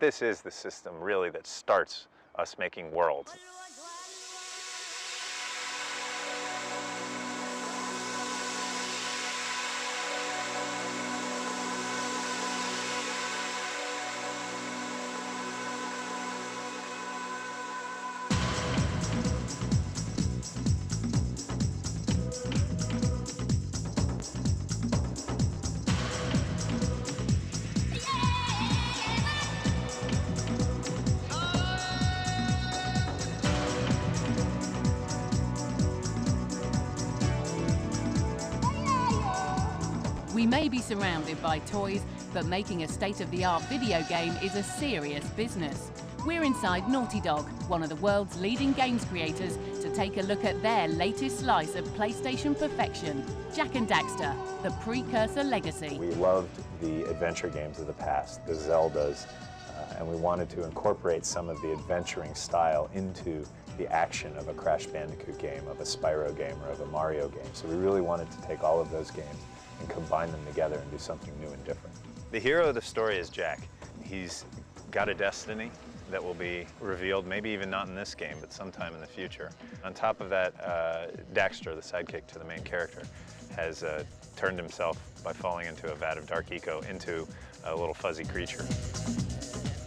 this is the system really that starts us making worlds. We may be surrounded by toys, but making a state-of-the-art video game is a serious business. We're inside Naughty Dog, one of the world's leading games creators, to take a look at their latest slice of PlayStation perfection, Jak and Daxter, the Precursor legacy. We loved the adventure games of the past, the Zeldas, and we wanted to incorporate some of the adventuring style into the action of a Crash Bandicoot game, of a Spyro game, or of a Mario game. So we really wanted to take all of those games and combine them together and do something new and different. The hero of the story is Jak. He's got a destiny that will be revealed, maybe even not in this game, but sometime in the future. On top of that, Daxter, the sidekick to the main character, has turned himself, by falling into a vat of dark eco, into a little fuzzy creature.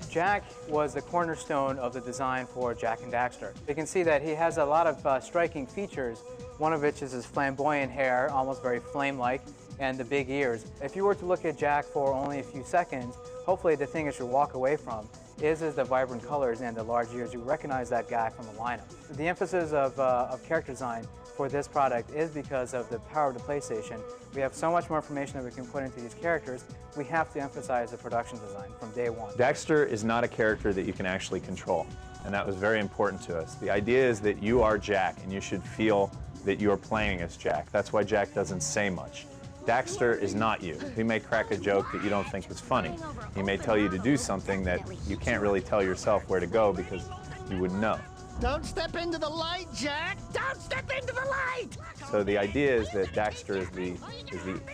Jak was the cornerstone of the design for Jak and Daxter. You can see that he has a lot of striking features, one of which is his flamboyant hair, almost very flame-like, and the big ears. If you were to look at Jak for only a few seconds, hopefully the thing that you walk away from is the vibrant colors and the large ears. You recognize that guy from the lineup. The emphasis of character design for this product is because of the power of the PlayStation. We have so much more information that we can put into these characters. We have to emphasize the production design from day one. Daxter is not a character that you can actually control, and that was very important to us. The idea is that you are Jak, and you should feel that you're playing as Jak. That's why Jak doesn't say much. Daxter is not you. He may crack a joke that you don't think is funny. He may tell you to do something that you can't really tell yourself where to go because you wouldn't know. Don't step into the light, Jak! Don't step into the light! So the idea is that Daxter is the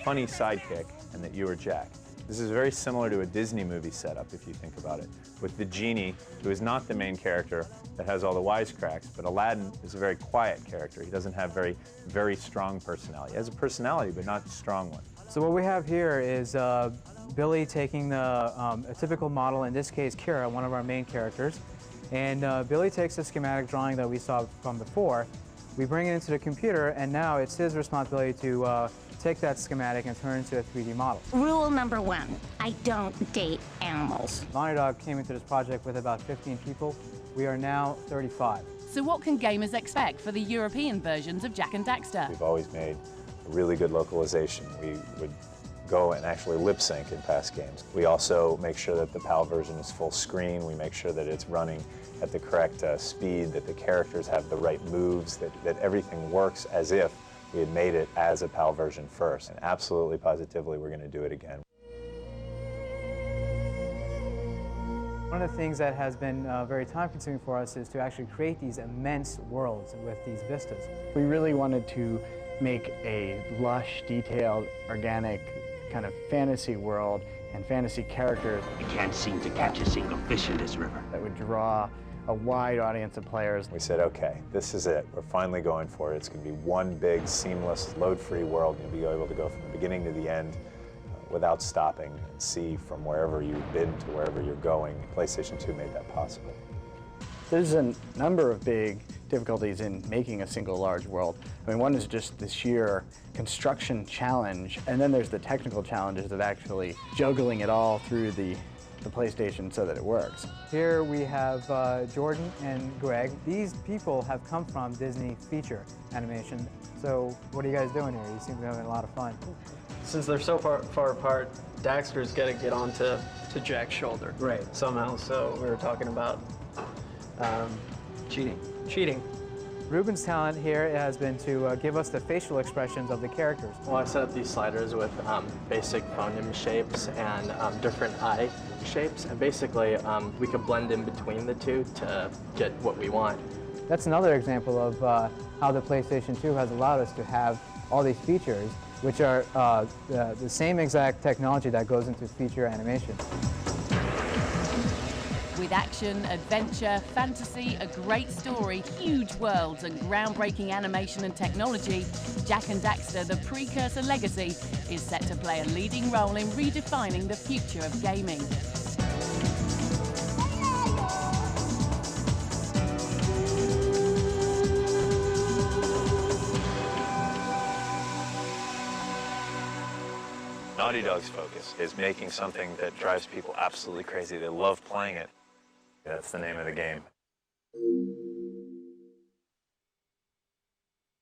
funny sidekick and that you are Jak. This is very similar to a Disney movie setup, if you think about it, with the genie, who is not the main character that has all the wisecracks, but Aladdin is a very quiet character. He doesn't have very strong personality. He has a personality, but not a strong one. So what we have here is Billy taking a typical model, in this case Kira, one of our main characters, and Billy takes the schematic drawing that we saw from before. We bring it into the computer, and now it's his responsibility to take that schematic and turn it into a 3D model. Rule number 1, I don't date animals. Naughty Dog came into this project with about 15 people. We are now 35. So what can gamers expect for the European versions of Jak and Daxter? We've always made a really good localization. We would go and actually lip sync in past games. We also make sure that the PAL version is full screen. We make sure that it's running at the correct speed, that the characters have the right moves, that everything works as if we had made it as a PAL version first. And absolutely, positively, we're going to do it again. One of the things that has been very time-consuming for us is to actually create these immense worlds with these vistas. We really wanted to make a lush, detailed, organic kind of fantasy world and fantasy characters. You can't seem to catch a single fish in this river. That would draw a wide audience of players. We said, okay, this is it. We're finally going for it. It's going to be one big, seamless, load-free world. You'll be able to go from the beginning to the end without stopping and see from wherever you've been to wherever you're going. PlayStation 2 made that possible. There's a number of big difficulties in making a single large world. I mean, one is just the sheer construction challenge, and then there's the technical challenges of actually juggling it all through the PlayStation so that it works. Here we have Jordan and Greg. These people have come from Disney feature animation. So what are you guys doing here? You seem to be having a lot of fun. Since they're so far apart, Daxter's got to get onto Jak's shoulder. Right. Somehow, so we were talking about cheating. Ruben's talent here has been to give us the facial expressions of the characters. Well, I set up these sliders with basic phoneme shapes and different eye shapes, and basically we could blend in between the two to get what we want. That's another example of how the PlayStation 2 has allowed us to have all these features, which are the same exact technology that goes into feature animation. With action, adventure, fantasy, a great story, huge worlds and groundbreaking animation and technology, Jak and Daxter, the Precursor legacy, is set to play a leading role in redefining the future of gaming. Naughty Dog's focus is making something that drives people absolutely crazy. They love playing it. That's the name of the game.